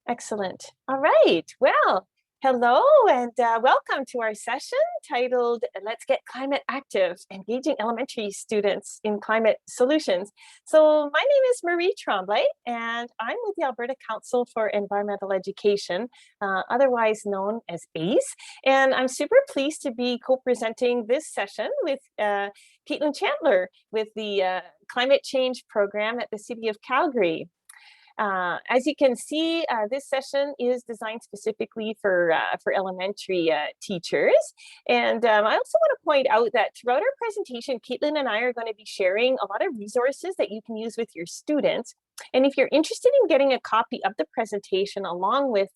Excellent. All right. Well, hello and welcome to our session titled Let's Get Climate Active, Engaging Elementary Students in Climate Solutions. So my name is Marie Tremblay and I'm with the Alberta Council for Environmental Education, otherwise known as ACE. And I'm super pleased to be co-presenting this session with Caitlin Chandler with the Climate Change program at the City of Calgary. As you can see, this session is designed specifically for elementary teachers. And I also want to point out that throughout our presentation, Caitlin and I are going to be sharing a lot of resources that you can use with your students. And if you're interested in getting a copy of the presentation along with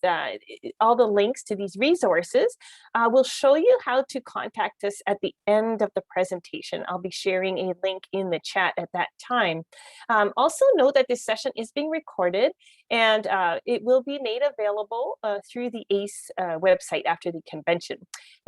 all the links to these resources, we'll show you how to contact us at the end of the presentation. I'll be sharing a link in the chat at that time. Also note that this session is being recorded and it will be made available through the ACE website after the convention.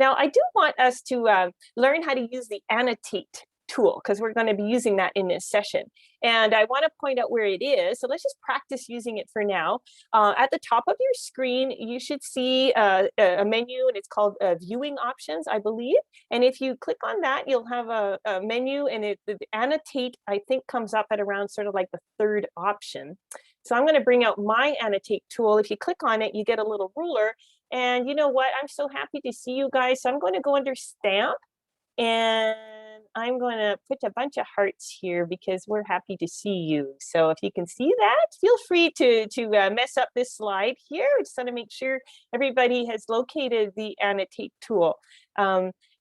Now, I do want us to learn how to use the annotate tool because we're going to be using that in this session. And I want to point out where it is. So let's just practice using it for now. At the top of your screen, you should see a menu and it's called viewing options, I believe. And if you click on that, you'll have a menu and the annotate, I think, comes up at around sort of like the third option. So I'm going to bring out my annotate tool. If you click on it, you get a little ruler. And you know what? I'm so happy to see you guys. So I'm going to go under stamp and I'm going to put a bunch of hearts here because we're happy to see you. So if you can see that, feel free to mess up this slide here. I just want to make sure everybody has located the annotate tool.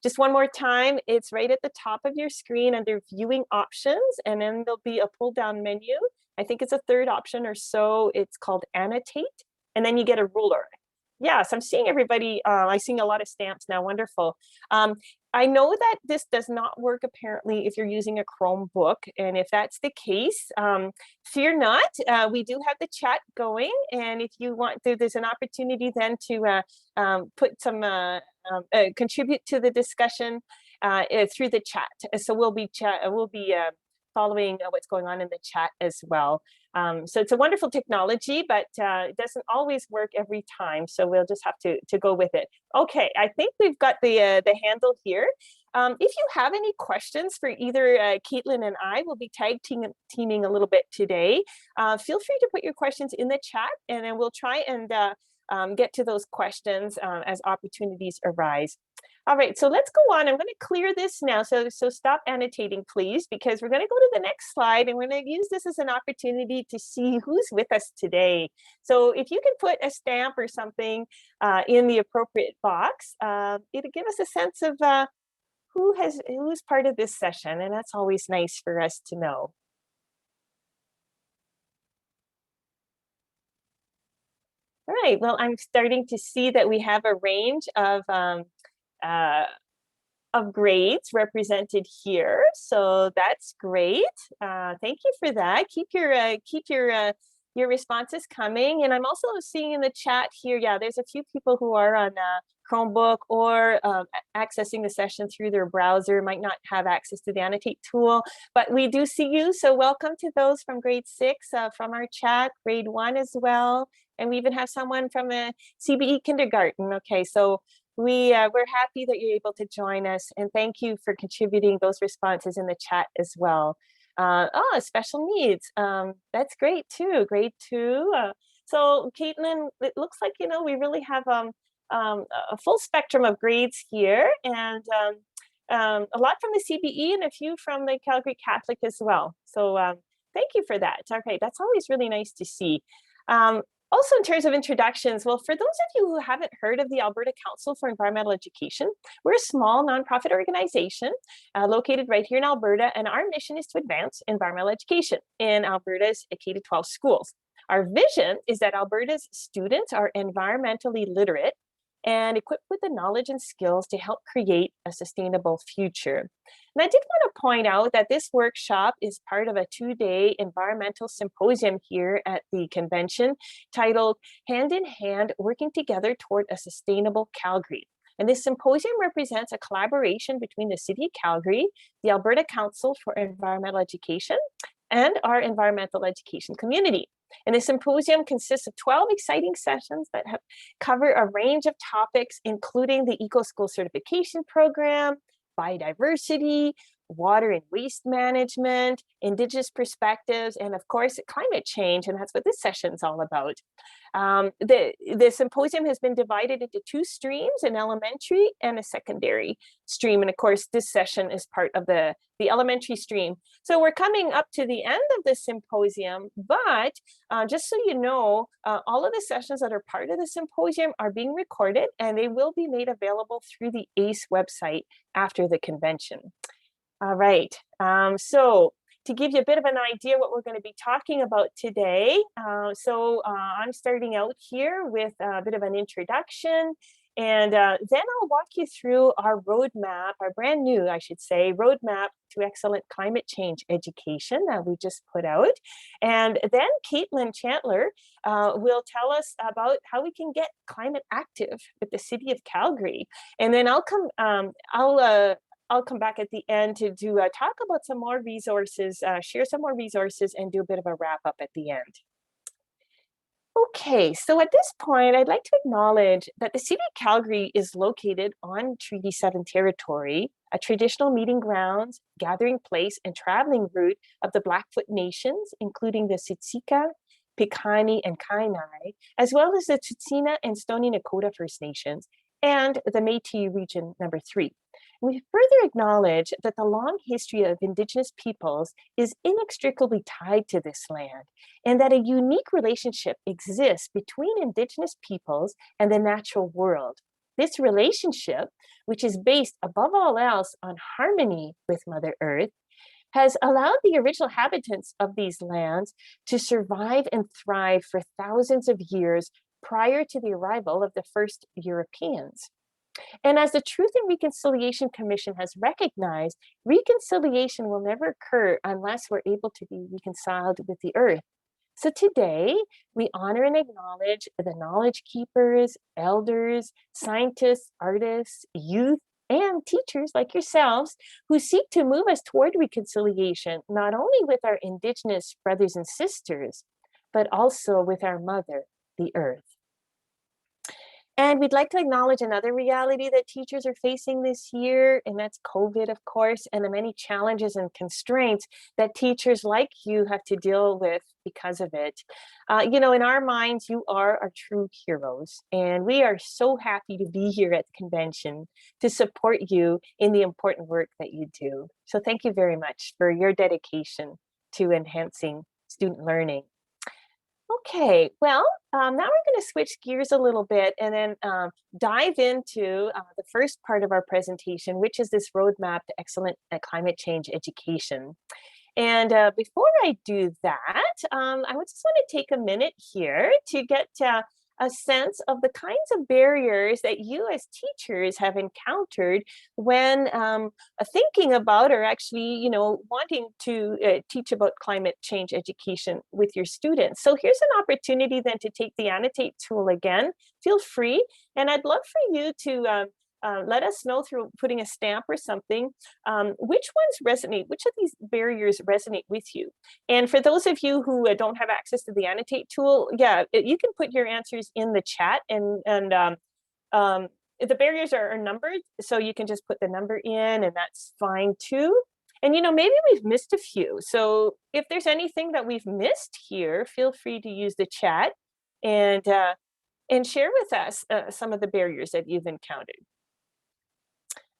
Just one more time, it's right at the top of your screen under viewing options, and then there'll be a pull down menu. I think it's a third option or so. It's called annotate, and then you get a ruler. Yes, I'm seeing everybody. I'm seeing a lot of stamps now. Wonderful. I know that this does not work apparently if you're using a Chromebook. And if that's the case, fear not. We do have the chat going. And if you want to, there's an opportunity then to put some, contribute to the discussion through the chat. So we'll be following what's going on in the chat as well. So it's a wonderful technology, but it doesn't always work every time. So we'll just have to go with it. Okay, I think we've got the handle here. If you have any questions for either Caitlin and I, we'll be tag teaming a little bit today. Feel free to put your questions in the chat and then we'll try and get to those questions as opportunities arise. All right, so let's go on. I'm going to clear this now. So stop annotating, please, because we're going to go to the next slide and we're going to use this as an opportunity to see who's with us today. So if you can put a stamp or something in the appropriate box, it'll give us a sense of who's part of this session. And that's always nice for us to know. All right, well, I'm starting to see that we have a range of grades represented here, so that's great. Thank you for that. Keep your responses coming. And I'm also seeing in the chat here, yeah, there's a few people who are on Chromebook or accessing the session through their browser, might not have access to the annotate tool, but we do see you. So welcome to those from grade 6 from our chat, grade 1 as well. And we even have someone from a CBE kindergarten. Okay, so we're happy that you're able to join us, and thank you for contributing those responses in the chat as well. Special needs. That's great too. Grade 2. So Caitlin, it looks like we really have a full spectrum of grades here, and a lot from the CBE and a few from the Calgary Catholic as well. So thank you for that. Okay, that's always really nice to see. Also, in terms of introductions, well, for those of you who haven't heard of the Alberta Council for Environmental Education, we're a small nonprofit organization located right here in Alberta, and our mission is to advance environmental education in Alberta's K-12 schools. Our vision is that Alberta's students are environmentally literate and equipped with the knowledge and skills to help create a sustainable future. And I did want to point out that this workshop is part of a 2-day environmental symposium here at the convention titled Hand in Hand, Working Together Toward a Sustainable Calgary. And this symposium represents a collaboration between the City of Calgary, the Alberta Council for Environmental Education, and our environmental education community. And the symposium consists of 12 exciting sessions that cover a range of topics, including the Eco School Certification Program, biodiversity, water and waste management, Indigenous perspectives, and of course, climate change. And that's what this session is all about. The symposium has been divided into two streams, an elementary and a secondary stream. And of course, this session is part of the elementary stream. So we're coming up to the end of the symposium, but just so you know, all of the sessions that are part of the symposium are being recorded, and they will be made available through the ACE website after the convention. All right, so to give you a bit of an idea what we're going to be talking about today. I'm starting out here with a bit of an introduction, and then I'll walk you through our roadmap, our brand new, I should say, roadmap to excellent climate change education that we just put out. And then Caitlin Chandler will tell us about how we can get climate active with the City of Calgary. And then I'll come back at the end to talk about some more resources, share some more resources, and do a bit of a wrap up at the end. Okay, so at this point, I'd like to acknowledge that the City of Calgary is located on Treaty 7 territory, a traditional meeting grounds, gathering place, and traveling route of the Blackfoot Nations, including the Siksika, Piikani, and Kainai, as well as the Tsuut'ina and Stoney Nakoda First Nations, and the Métis Region number 3. We further acknowledge that the long history of Indigenous peoples is inextricably tied to this land, and that a unique relationship exists between Indigenous peoples and the natural world. This relationship, which is based above all else on harmony with Mother Earth, has allowed the original inhabitants of these lands to survive and thrive for thousands of years prior to the arrival of the first Europeans. And as the Truth and Reconciliation Commission has recognized, reconciliation will never occur unless we're able to be reconciled with the earth. So today, we honor and acknowledge the knowledge keepers, elders, scientists, artists, youth, and teachers like yourselves who seek to move us toward reconciliation, not only with our Indigenous brothers and sisters, but also with our mother, the earth. And we'd like to acknowledge another reality that teachers are facing this year, and that's COVID, of course, and the many challenges and constraints that teachers like you have to deal with because of it. In our minds, you are our true heroes, and we are so happy to be here at the convention to support you in the important work that you do. So thank you very much for your dedication to enhancing student learning. Okay, well, now we're going to switch gears a little bit and then dive into the first part of our presentation, which is this roadmap to excellent climate change education. And before I do that, I just want to take a minute here to get a sense of the kinds of barriers that you as teachers have encountered when thinking about or actually, wanting to teach about climate change education with your students. So here's an opportunity then to take the annotate tool again. Feel free, and I'd love for you to let us know through putting a stamp or something, which ones resonate, which of these barriers resonate with you. And for those of you who don't have access to the annotate tool, you can put your answers in the chat, and the barriers are numbered, so you can just put the number in, and that's fine too. And maybe we've missed a few. So if there's anything that we've missed here, feel free to use the chat and share with us some of the barriers that you've encountered.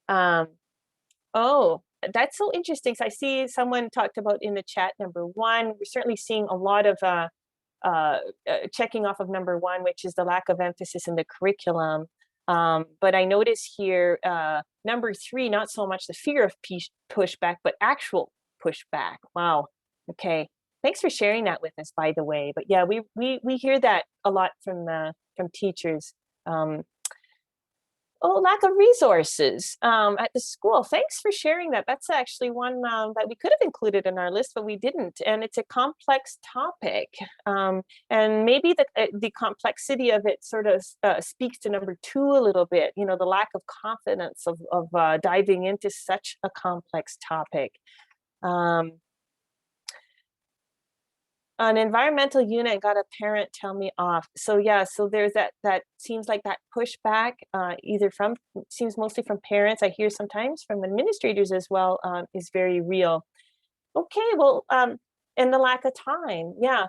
Oh, that's so interesting. So I see someone talked about in the chat number 1. We're certainly seeing a lot of checking off of number 1, which is the lack of emphasis in the curriculum. But I notice here number 3, not so much the fear of pushback, but actual pushback. Wow. Okay. Thanks for sharing that with us, by the way. But yeah, we hear that a lot from teachers. Lack of resources at the school. Thanks for sharing that. That's actually one that we could have included in our list, but we didn't. And it's a complex topic. And maybe the complexity of it sort of speaks to number 2 a little bit, the lack of confidence of diving into such a complex topic. An environmental unit got a parent tell me off. So yeah, so there's that seems like that pushback, either from, seems mostly from parents. I hear sometimes from administrators as well, is very real. Okay, well, and the lack of time. Yeah,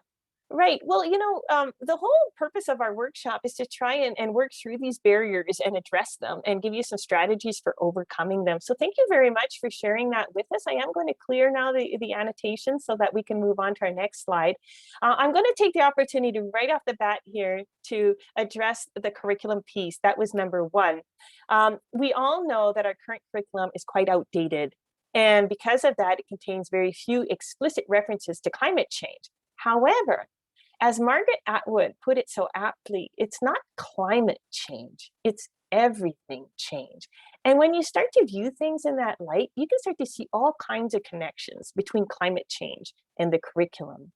right. Well, the whole purpose of our workshop is to try and work through these barriers and address them and give you some strategies for overcoming them. So thank you very much for sharing that with us. I am going to clear now the annotation so that we can move on to our next slide. I'm going to take the opportunity right off the bat here to address the curriculum piece. That was number one. We all know that our current curriculum is quite outdated. And because of that, it contains very few explicit references to climate change. However, as Margaret Atwood put it so aptly, it's not climate change, it's everything change. And when you start to view things in that light, you can start to see all kinds of connections between climate change and the curriculum.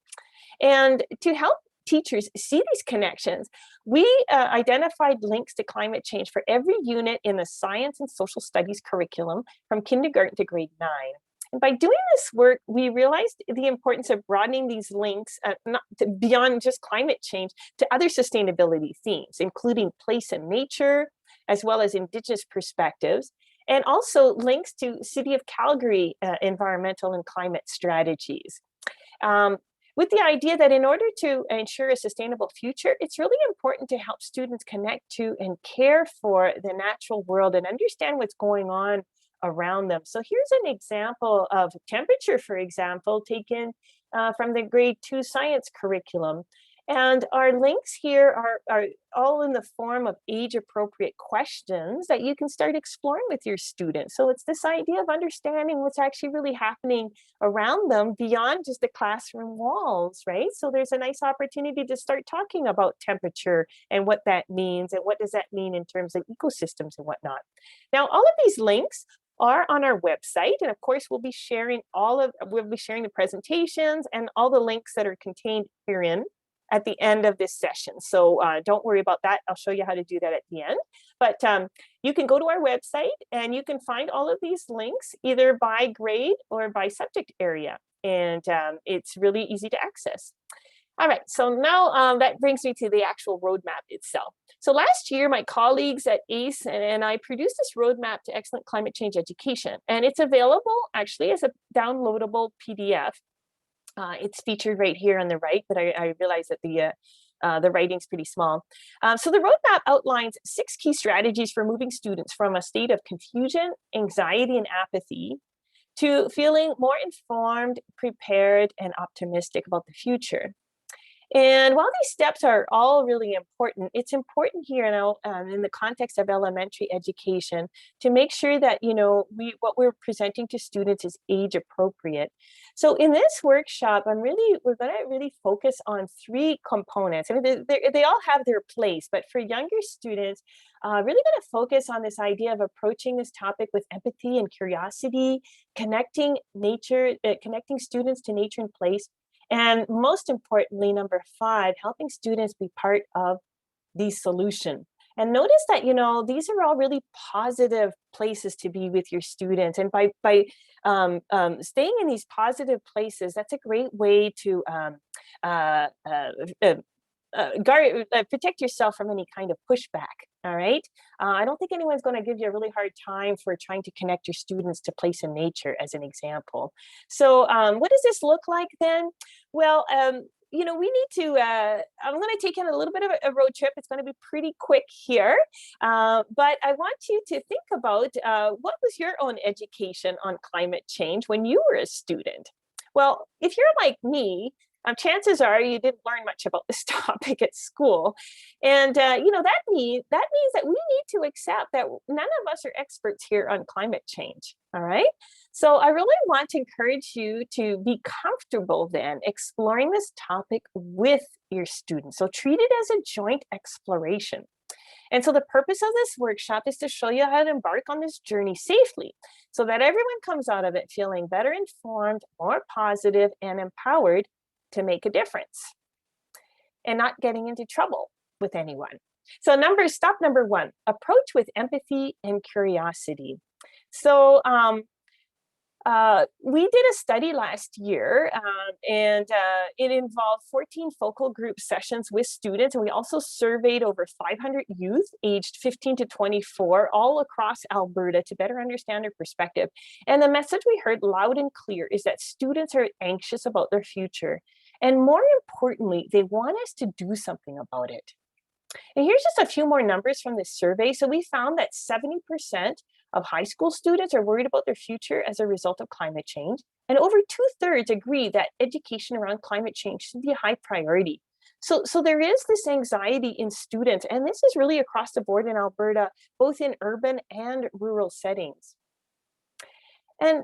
And to help teachers see these connections, we identified links to climate change for every unit in the science and social studies curriculum from kindergarten to grade 9. And by doing this work, we realized the importance of broadening these links beyond just climate change to other sustainability themes, including place and nature, as well as Indigenous perspectives, and also links to City of Calgary environmental and climate strategies. With the idea that in order to ensure a sustainable future, it's really important to help students connect to and care for the natural world and understand what's going on around them. So here's an example of temperature, for example, taken from the grade 2 science curriculum. And our links here are all in the form of age-appropriate questions that you can start exploring with your students. So it's this idea of understanding what's actually really happening around them beyond just the classroom walls, right? So there's a nice opportunity to start talking about temperature and what that means and what does that mean in terms of ecosystems and whatnot. Now, all of these links are on our website, and of course we'll be sharing the presentations and all the links that are contained herein at the end of this session. So don't worry about that. I'll show you how to do that at the end. But you can go to our website and you can find all of these links either by grade or by subject area. And it's really easy to access. All right, so now that brings me to the actual roadmap itself. So last year, my colleagues at ACE and I produced this roadmap to excellent climate change education. And it's available actually as a downloadable PDF. It's featured right here on the right, but I realize that the writing's pretty small. So the roadmap outlines 6 key strategies for moving students from a state of confusion, anxiety, and apathy to feeling more informed, prepared, and optimistic about the future. And while these steps are all really important, it's important here now in the context of elementary education to make sure that what we're presenting to students is age appropriate. So in this workshop, we're going to really focus on 3 components. I mean, they all have their place, but for younger students, really going to focus on this idea of approaching this topic with empathy and curiosity, connecting students to nature and place. And most importantly, number 5, helping students be part of the solution. And notice that, these are all really positive places to be with your students. And by staying in these positive places, that's a great way to protect yourself from any kind of pushback. All right. I don't think anyone's going to give you a really hard time for trying to connect your students to place and nature as an example. So what does this look like then? Well, we need to, I'm going to take in a little bit of a road trip. It's going to be pretty quick here. But I want you to think about what was your own education on climate change when you were a student? Well, if you're like me, chances are you didn't learn much about this topic at school. And, that means that we need to accept that none of us are experts here on climate change. All right. So I really want to encourage you to be comfortable then exploring this topic with your students. So treat it as a joint exploration. And so the purpose of this workshop is to show you how to embark on this journey safely so that everyone comes out of it feeling better informed, more positive, and empowered to make a difference and not getting into trouble with anyone. So step number 1, approach with empathy and curiosity. So We did a study last year, and it involved 14 focal group sessions with students, and we also surveyed over 500 youth aged 15 to 24 all across Alberta to better understand their perspective. And the message we heard loud and clear is that students are anxious about their future, and more importantly, they want us to do something about it. And here's just a few more numbers from this survey. So we found that 70% of high school students are worried about their future as a result of climate change. And over 2/3 agree that education around climate change should be a high priority. So there is this anxiety in students, and this is really across the board in Alberta, both in urban and rural settings. And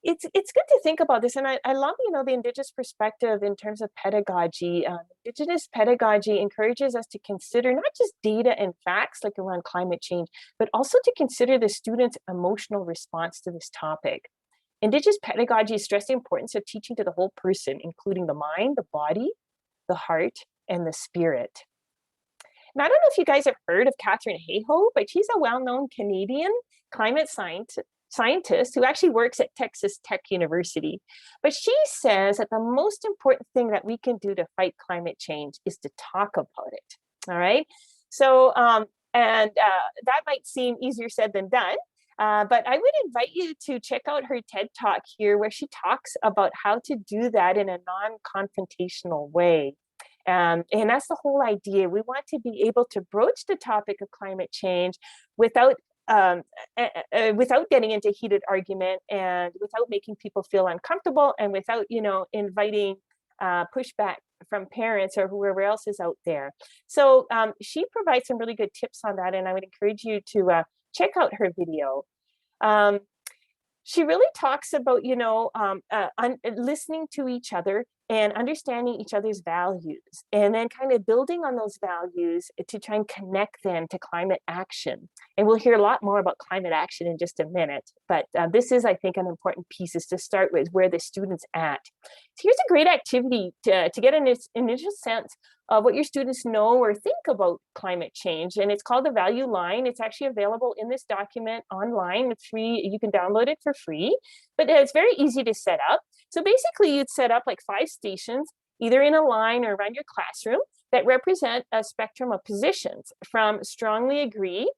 it's good to think about this. And I love, the Indigenous perspective in terms of pedagogy. Indigenous pedagogy encourages us to consider not just data and facts like around climate change, but also to consider the student's emotional response to this topic. Indigenous pedagogy stress the importance of teaching to the whole person, including the mind, the body, the heart, and the spirit. Now, I don't know if you guys have heard of Katherine Hayhoe, but she's a well-known Canadian climate scientist who actually works at Texas Tech University. But she says that the most important thing that we can do to fight climate change is to talk about it. All right. So, that might seem easier said than done. But I would invite you to check out her TED Talk here, where she talks about how to do that in a non-confrontational way. And that's the whole idea. We want to be able to broach the topic of climate change without getting into heated argument, and without making people feel uncomfortable, and without, inviting pushback from parents or whoever else is out there. So she provides some really good tips on that, and I would encourage you to check out her video. She really talks about, listening to each other and understanding each other's values, and then kind of building on those values to try and connect them to climate action. And we'll hear a lot more about climate action in just a minute, but this is, I think, an important piece, is to start with where the student's at. So here's a great activity to get an initial sense of what your students know or think about climate change. And it's called the Value Line. It's actually available in this document online. It's free. You can download it for free, but it's very easy to set up. So basically you'd set up like 5 stations, either in a line or around your classroom, that represent a spectrum of positions from strongly agree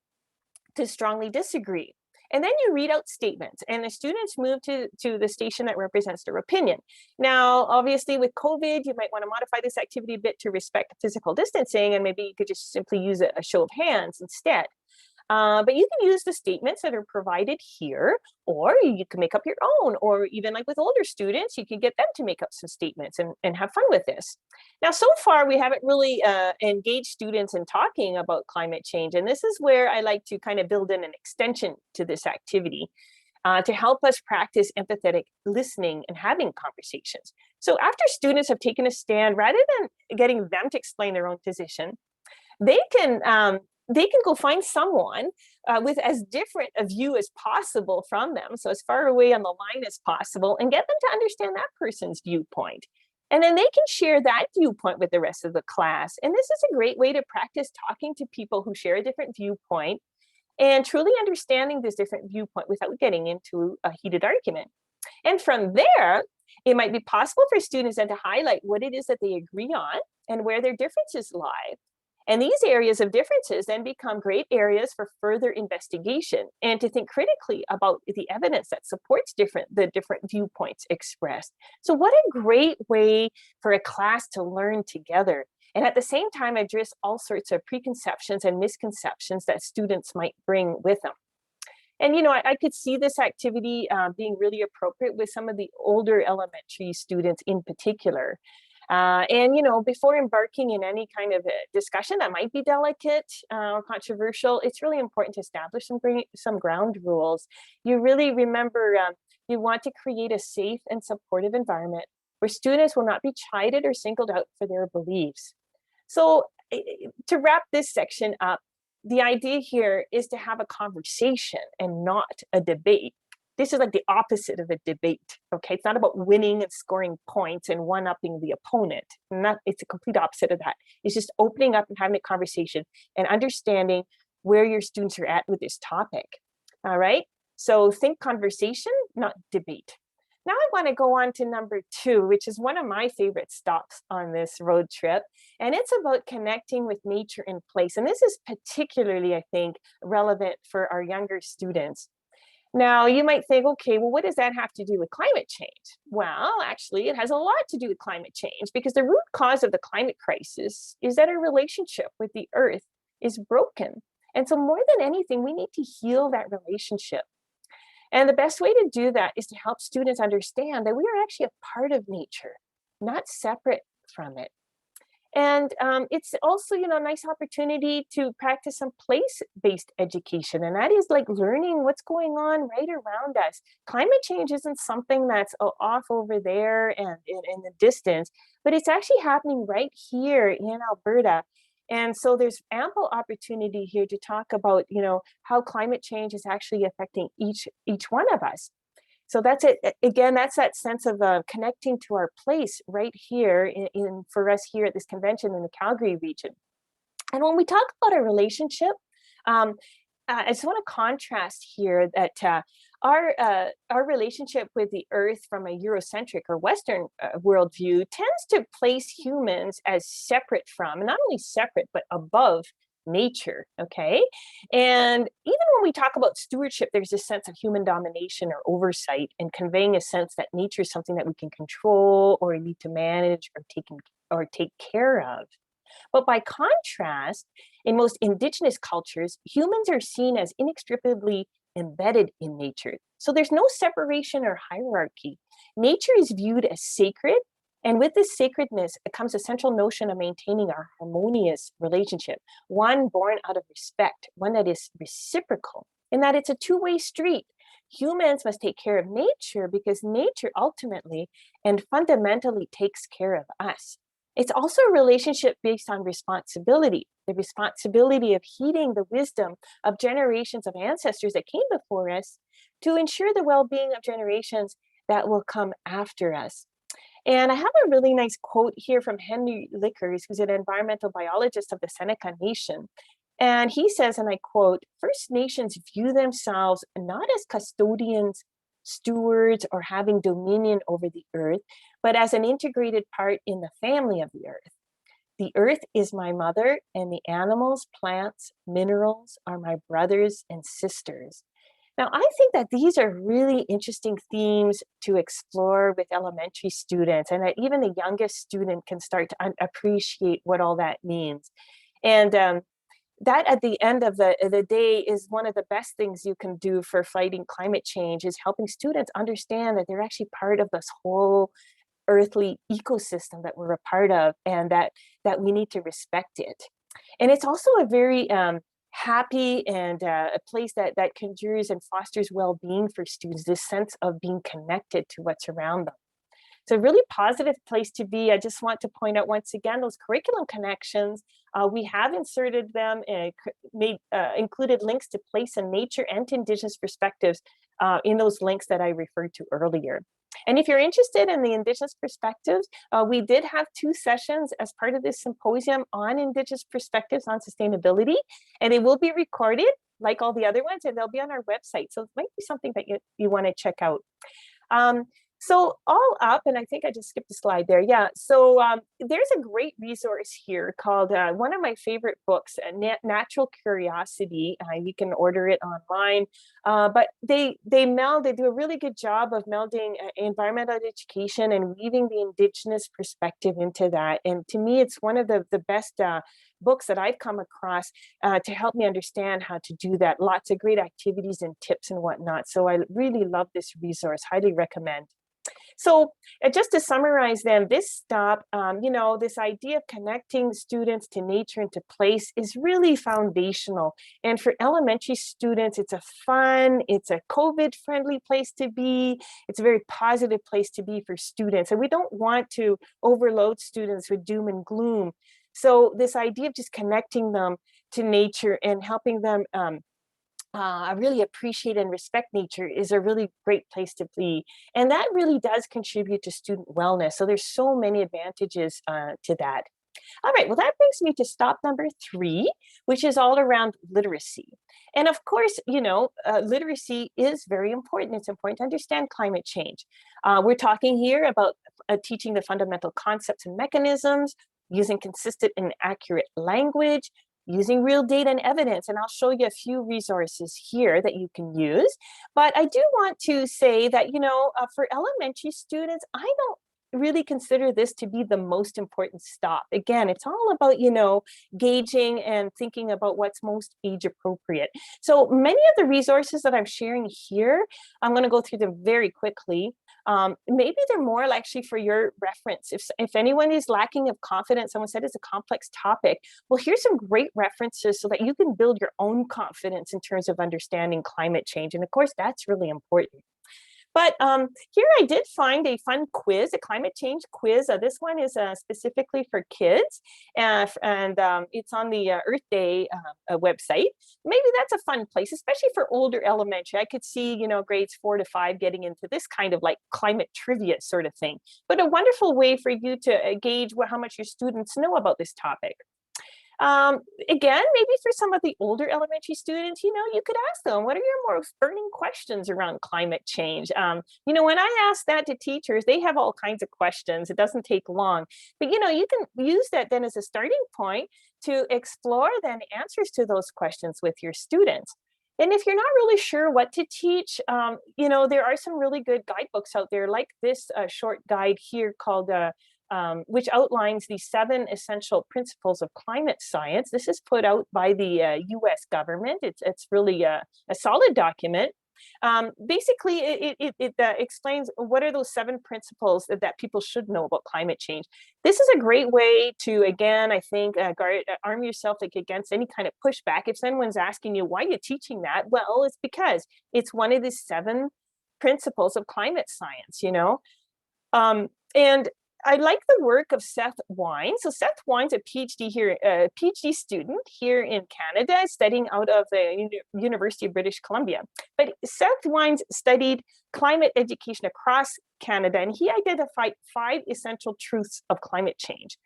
to strongly disagree. And then you read out statements, and the students move to the station that represents their opinion. Now, obviously with COVID, you might want to modify this activity a bit to respect physical distancing, and maybe you could just simply use a show of hands instead. But you can use the statements that are provided here, or you can make up your own, or even like with older students, you can get them to make up some statements and have fun with this. Now, so far, we haven't really engaged students in talking about climate change. And this is where I like to kind of build in an extension to this activity to help us practice empathetic listening and having conversations. So after students have taken a stand, rather than getting them to explain their own position, they can go find someone with as different a view as possible from them, so as far away on the line as possible, and get them to understand that person's viewpoint. And then they can share that viewpoint with the rest of the class. And this is a great way to practice talking to people who share a different viewpoint and truly understanding this different viewpoint without getting into a heated argument. And from there, it might be possible for students then to highlight what it is that they agree on and where their differences lie. And these areas of differences then become great areas for further investigation and to think critically about the evidence that supports the different viewpoints expressed. So what a great way for a class to learn together, and at the same time address all sorts of preconceptions and misconceptions that students might bring with them. And, I could see this activity being really appropriate with some of the older elementary students in particular. Before embarking in any kind of a discussion that might be delicate or controversial, it's really important to establish some ground rules. You really remember you want to create a safe and supportive environment where students will not be chided or singled out for their beliefs. So to wrap this section up, the idea here is to have a conversation and not a debate. This is like the opposite of a debate, okay? It's not about winning and scoring points and one-upping the opponent. It's a complete opposite of that. It's just opening up and having a conversation and understanding where your students are at with this topic, all right? So think conversation, not debate. Now I want to go on to number 2, which is one of my favorite stops on this road trip. And it's about connecting with nature in place. And this is particularly, I think, relevant for our younger students. Now, you might think, okay, well, what does that have to do with climate change? Well, actually, it has a lot to do with climate change because the root cause of the climate crisis is that our relationship with the earth is broken. And so more than anything, we need to heal that relationship. And the best way to do that is to help students understand that we are actually a part of nature, not separate from it. And it's also, a nice opportunity to practice some place-based education. And that is like learning what's going on right around us. Climate change isn't something that's off over there and in the distance, but it's actually happening right here in Alberta. And so there's ample opportunity here to talk about, how climate change is actually affecting each one of us. So that's it. Again, that's that sense of connecting to our place right here for us here at this convention in the Calgary region. And when we talk about our relationship, I just want to contrast here that our relationship with the earth from a Eurocentric or Western worldview tends to place humans as separate from, and not only separate, but above nature, okay? And even when we talk about stewardship, there's this sense of human domination or oversight and conveying a sense that nature is something that we can control or need to manage or take care of. But by contrast, in most Indigenous cultures, humans are seen as inextricably embedded in nature. So there's no separation or hierarchy. Nature is viewed as sacred, and with this sacredness, it comes a central notion of maintaining our harmonious relationship, one born out of respect, one that is reciprocal, in that it's a two-way street. Humans must take care of nature because nature ultimately and fundamentally takes care of us. It's also a relationship based on responsibility, the responsibility of heeding the wisdom of generations of ancestors that came before us to ensure the well-being of generations that will come after us. And I have a really nice quote here from Henry Lickers, who's an environmental biologist of the Seneca Nation. And he says, and I quote, "First Nations view themselves not as custodians, stewards, or having dominion over the earth, but as an integrated part in the family of the earth. The earth is my mother, and the animals, plants, minerals are my brothers and sisters." Now, I think that these are really interesting themes to explore with elementary students, and that even the youngest student can start to appreciate what all that means. And that at the end of the day is one of the best things you can do for fighting climate change, is helping students understand that they're actually part of this whole earthly ecosystem that we're a part of, and that we need to respect it. And it's also a very happy and a place that conjures and fosters well-being for students, this sense of being connected to what's around them. It's a really positive place to be. I just want to point out once again, those curriculum connections, we have inserted them and included links to place and nature and to Indigenous perspectives in those links that I referred to earlier. And if you're interested in the Indigenous perspectives, we did have 2 sessions as part of this symposium on Indigenous perspectives on sustainability, and they will be recorded like all the other ones, and they'll be on our website. So it might be something that you want to check out. So all up, and I think I just skipped a slide there. Yeah, so there's a great resource here called one of my favorite books, Natural Curiosity. You can order it online, but they do a really good job of melding environmental education and weaving the Indigenous perspective into that. And to me, it's one of the best books that I've come across to help me understand how to do that. Lots of great activities and tips and whatnot. So I really love this resource, highly recommend. So just to summarize then, this stop, this idea of connecting students to nature and to place is really foundational. And for elementary students, it's a fun, it's a COVID-friendly place to be. It's a very positive place to be for students. And we don't want to overload students with doom and gloom. So this idea of just connecting them to nature and helping them really appreciate and respect nature is a really great place to be. And that really does contribute to student wellness. So there's so many advantages to that. All right, well, that brings me to stop number 3, which is all around literacy. And of course, literacy is very important. It's important to understand climate change. We're talking here about teaching the fundamental concepts and mechanisms, using consistent and accurate language, using real data and evidence. And I'll show you a few resources here that you can use. But I do want to say that, for elementary students, I don't really consider this to be the most important stop. Again, it's all about, gauging and thinking about what's most age appropriate. So many of the resources that I'm sharing here, I'm going to go through them very quickly. Maybe they're more actually for your reference. If anyone is lacking of confidence, someone said it's a complex topic. Well, here's some great references so that you can build your own confidence in terms of understanding climate change. And of course, that's really important. But here I did find a fun quiz, a climate change quiz. This one is specifically for kids, and it's on the Earth Day website. Maybe that's a fun place, especially for older elementary. I could see, grades 4 to 5 getting into this kind of like climate trivia sort of thing. But a wonderful way for you to gauge how much your students know about this topic. Again, maybe for some of the older elementary students, you could ask them, what are your most burning questions around climate change? When I ask that to teachers, they have all kinds of questions. It doesn't take long, but you can use that then as a starting point to explore then answers to those questions with your students. And if you're not really sure what to teach, there are some really good guidebooks out there, like this short guide here called which outlines the 7 essential principles of climate science. This is put out by the US government. It's really a solid document. Basically, it explains what are those 7 principles that people should know about climate change. This is a great way to, again, I think, arm yourself against any kind of pushback. If someone's asking you, why are you teaching that? Well, it's because it's one of the 7 principles of climate science, and I like the work of Seth Wines. So Seth Wines, a PhD student here in Canada, studying out of the University of British Columbia. But Seth Wines studied climate education across Canada, and he identified 5 essential truths of climate change,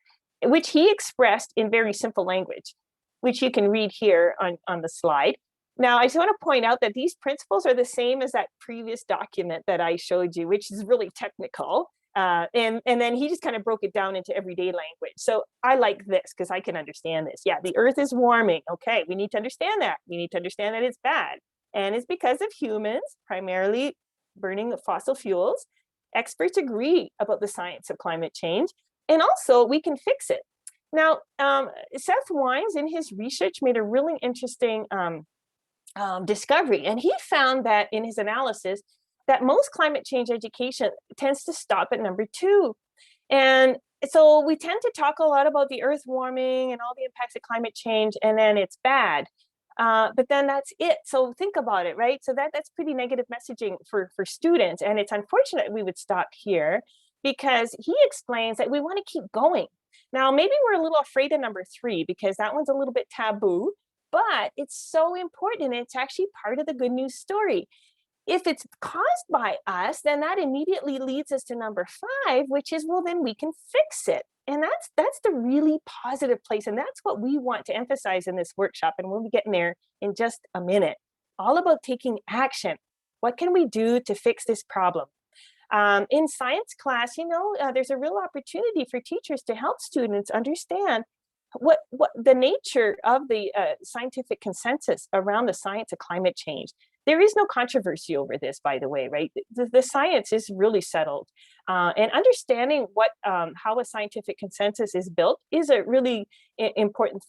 which he expressed in very simple language, which you can read here on the slide. Now, I just want to point out that these principles are the same as that previous document that I showed you, which is really technical. And then he just kind of broke it down into everyday language. So I like this because I can understand this. Yeah, the earth is warming. Okay, we need to understand that. We need to understand that it's bad. And it's because of humans, primarily burning the fossil fuels. Experts agree about the science of climate change. And also, we can fix it. Now, Seth Wines, in his research, made a really interesting discovery. And he found that in his analysis, that most climate change education tends to stop at number 2. And so we tend to talk a lot about the earth warming and all the impacts of climate change, and then it's bad. But then that's it. So think about it, right? So that's pretty negative messaging for students. And it's unfortunate we would stop here because he explains that we want to keep going. Now, maybe we're a little afraid of number 3 because that one's a little bit taboo, but it's so important. It's actually part of the good news story. If it's caused by us, then that immediately leads us to number 5, which is, well, then we can fix it. And that's the really positive place. And that's what we want to emphasize in this workshop. And we'll be getting there in just a minute. All about taking action. What can we do to fix this problem? In science class, there's a real opportunity for teachers to help students understand what the nature of the scientific consensus around the science of climate change. There is no controversy over this, by the way, right? The science is really settled. And understanding how a scientific consensus is built is a really important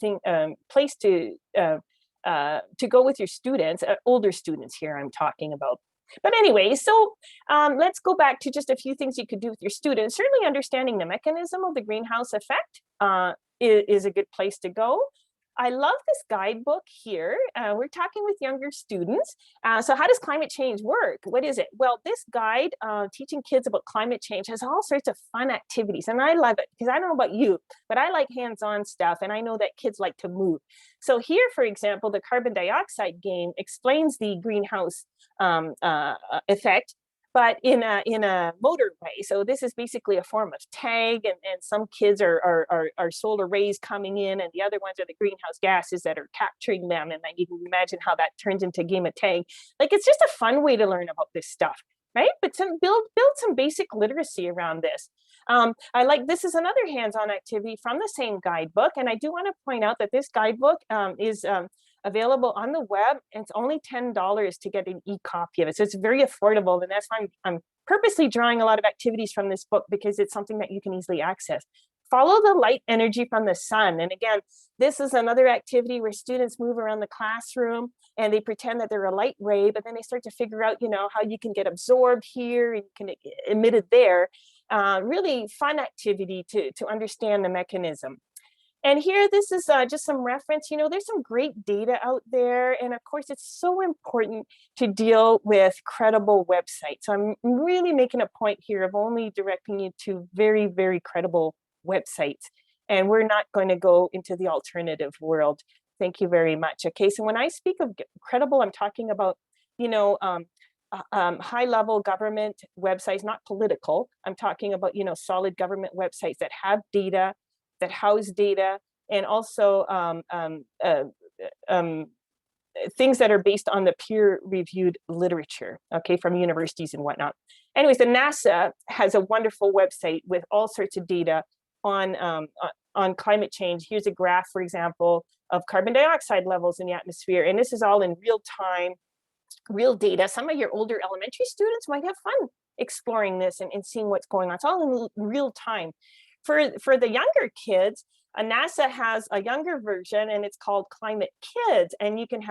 place to go with your students, older students here I'm talking about. But anyway, so let's go back to just a few things you could do with your students. Certainly understanding the mechanism of the greenhouse effect is a good place to go. I love this guidebook here. We're talking with younger students. So how does climate change work? What is it? Well, this guide, teaching kids about climate change, has all sorts of fun activities. And I love it because I don't know about you, but I like hands-on stuff. And I know that kids like to move. So here, for example, the carbon dioxide game explains the greenhouse effect but in a motorway. So this is basically a form of tag, and some kids are solar rays coming in, and the other ones are the greenhouse gases that are capturing them. And then you can imagine how that turns into a game of tag. Like, it's just a fun way to learn about this stuff, right? But build some basic literacy around this. This is another hands-on activity from the same guidebook, and I do want to point out that this guidebook is available on the web, and it's only $10 to get an e-copy of it. So it's very affordable, and that's why I'm purposely drawing a lot of activities from this book, because it's something that you can easily access. Follow the light energy from the sun. And again, this is another activity where students move around the classroom and they pretend that they're a light ray, but then they start to figure out, how you can get absorbed here and you can emit it there. Really fun activity to understand the mechanism. And here, this is just some reference. There's some great data out there. And of course, it's so important to deal with credible websites. So I'm really making a point here of only directing you to very, very credible websites. And we're not going to go into the alternative world. Thank you very much. Okay, so when I speak of credible, I'm talking about, high-level government websites, not political. I'm talking about, solid government websites that have data, that house data, and also things that are based on the peer-reviewed literature, okay, from universities and whatnot. Anyways, the NASA has a wonderful website with all sorts of data on climate change. Here's a graph, for example, of carbon dioxide levels in the atmosphere, and this is all in real time, real data. Some of your older elementary students might have fun exploring this and seeing what's going on. It's all in real time. For the younger kids, NASA has a younger version, and it's called Climate Kids, and you can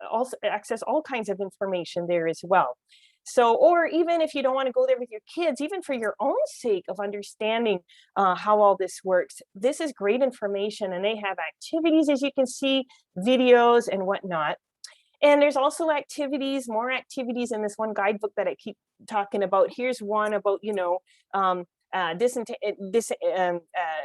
also access all kinds of information there as well. So, or even if you don't want to go there with your kids, even for your own sake of understanding how all this works, this is great information, and they have activities, as you can see, videos and whatnot. And there's also more activities in this one guidebook that I keep talking about. Here's one about,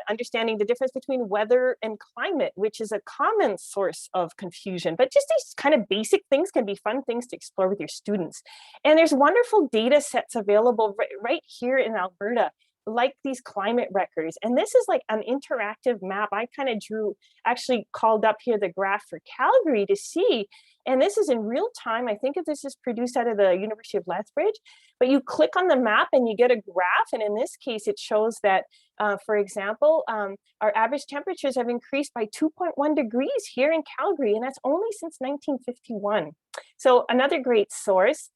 understanding the difference between weather and climate, which is a common source of confusion. But just these kind of basic things can be fun things to explore with your students. And there's wonderful data sets available right here in Alberta, like these climate records. And this is like an interactive map. I kind of actually called up here the graph for Calgary to see. And this is in real time. I think this is produced out of the University of Lethbridge, but you click on the map and you get a graph. And in this case, it shows that, for example, our average temperatures have increased by 2.1 degrees here in Calgary, and that's only since 1951. So another great source.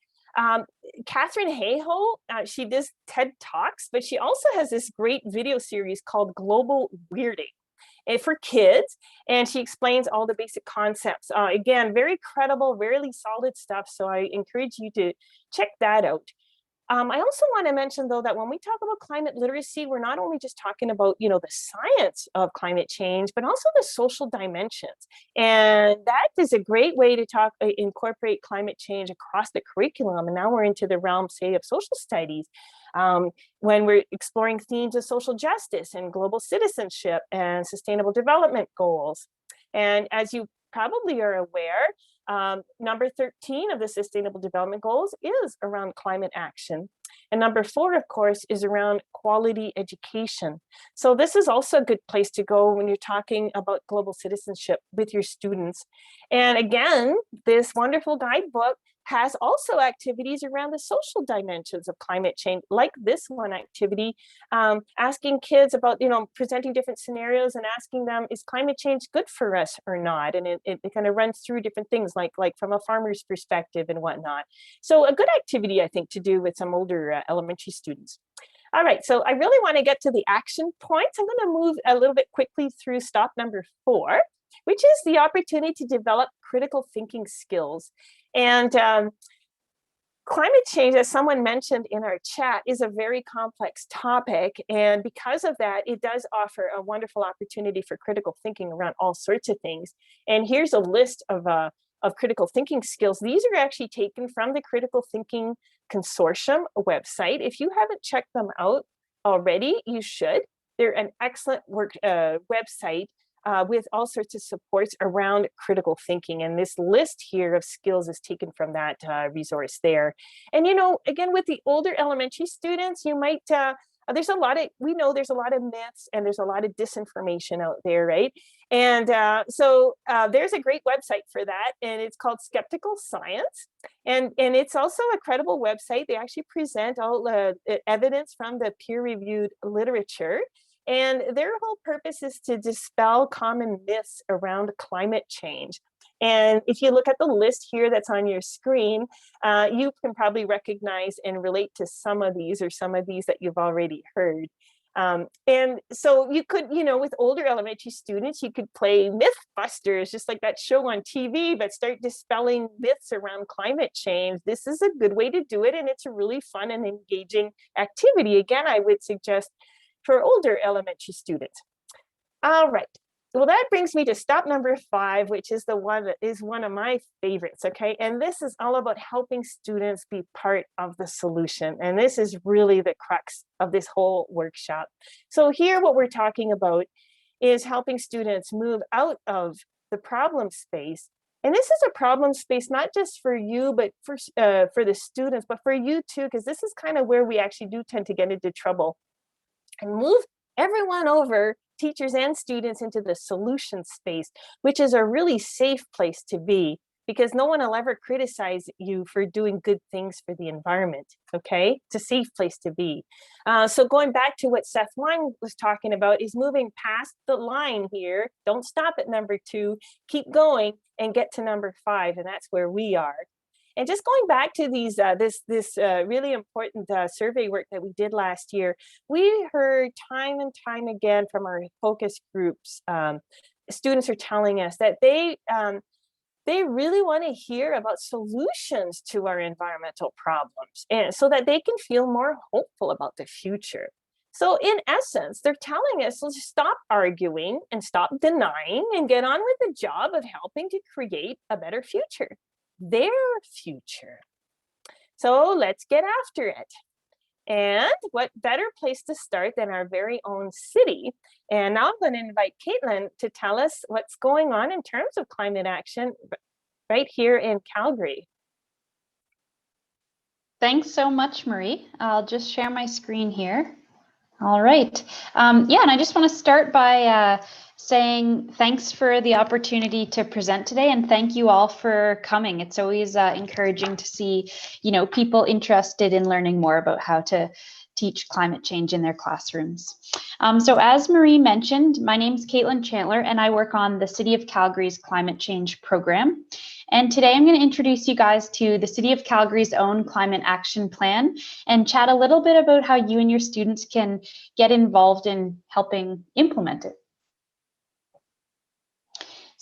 Catherine Hayhoe, she does TED Talks, but she also has this great video series called Global Weirding for kids, and she explains all the basic concepts. Again, very credible, really solid stuff, so I encourage you to check that out. I also want to mention, though, that when we talk about climate literacy, we're not only just talking about, the science of climate change, but also the social dimensions. And that is a great way to incorporate climate change across the curriculum. And now we're into the realm, say, of social studies, when we're exploring themes of social justice and global citizenship and sustainable development goals. And as you probably are aware, number 13 of the Sustainable Development Goals is around climate action. And number 4, of course, is around quality education. So this is also a good place to go when you're talking about global citizenship with your students. And again, this wonderful guidebook has also activities around the social dimensions of climate change, like this one activity, asking kids about, presenting different scenarios and asking them, is climate change good for us or not? And it kind of runs through different things, like from a farmer's perspective and whatnot. So a good activity, I think, to do with some older elementary students. All right, so I really want to get to the action points. I'm going to move a little bit quickly through stop number 4, which is the opportunity to develop critical thinking skills. And climate change, as someone mentioned in our chat, is a very complex topic. And because of that, it does offer a wonderful opportunity for critical thinking around all sorts of things. And here's a list of critical thinking skills. These are actually taken from the Critical Thinking Consortium website. If you haven't checked them out already, you should. They're an excellent website with all sorts of supports around critical thinking. And this list here of skills is taken from that resource there. And, you know, again, with the older elementary students, you might, we know there's a lot of myths and there's a lot of disinformation out there, right? And so there's a great website for that, and it's called Skeptical Science. And it's also a credible website. They actually present all evidence from the peer-reviewed literature. And their whole purpose is to dispel common myths around climate change. And if you look at the list here that's on your screen, you can probably recognize and relate to some of these, or some of these that you've already heard. And so you could, you know, with older elementary students, you could play Mythbusters, just like that show on TV, but start dispelling myths around climate change. This is a good way to do it, and it's a really fun and engaging activity. Again, I would suggest for older elementary students. All right. Well, that brings me to stop number 5, which is the one that is one of my favorites, okay? And this is all about helping students be part of the solution. And this is really the crux of this whole workshop. So here, what we're talking about is helping students move out of the problem space. And this is a problem space, not just for you, but for the students, but for you too, because this is kind of where we actually do tend to get into trouble. And move everyone over, teachers and students, into the solution space, which is a really safe place to be, because no one will ever criticize you for doing good things for the environment, okay? It's a safe place to be. So going back to what Seth Wine was talking about, is moving past the line here. Don't stop at number 2, keep going and get to number 5, and that's where we are. And just going back to these, this really important survey work that we did last year, we heard time and time again from our focus groups, students are telling us that they really want to hear about solutions to our environmental problems, and so that they can feel more hopeful about the future. So in essence, they're telling us, let's stop arguing and stop denying and get on with the job of helping to create a better future. Their future. So let's get after it. And what better place to start than our very own city? And now I'm going to invite Caitlin to tell us what's going on in terms of climate action right here in Calgary. Thanks so much, Marie. I'll just share my screen here. All right. Yeah, and I just want to start by saying thanks for the opportunity to present today, and thank you all for coming. It's always encouraging to see, you know, people interested in learning more about how to teach climate change in their classrooms. So as Marie mentioned, my name is Caitlin Chandler, and I work on the City of Calgary's climate change program. And today I'm going to introduce you guys to the City of Calgary's own climate action plan and chat a little bit about how you and your students can get involved in helping implement it.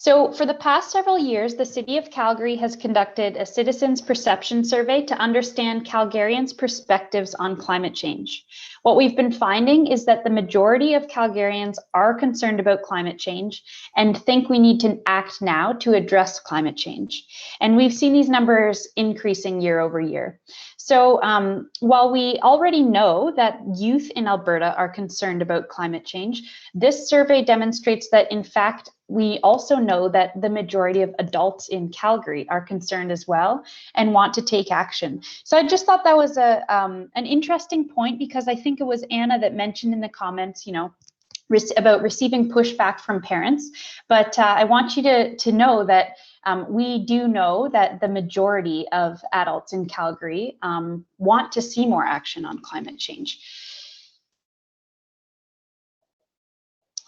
So for the past several years, the City of Calgary has conducted a citizens' perception survey to understand Calgarians' perspectives on climate change. What we've been finding is that the majority of Calgarians are concerned about climate change and think we need to act now to address climate change. And we've seen these numbers increasing year over year. So while we already know that youth in Alberta are concerned about climate change, this survey demonstrates that, in fact, we also know that the majority of adults in Calgary are concerned as well and want to take action. So I just thought that was an interesting point, because I think it was Anna that mentioned in the comments, you know, about receiving pushback from parents. But I want you to know that we do know that the majority of adults in Calgary want to see more action on climate change.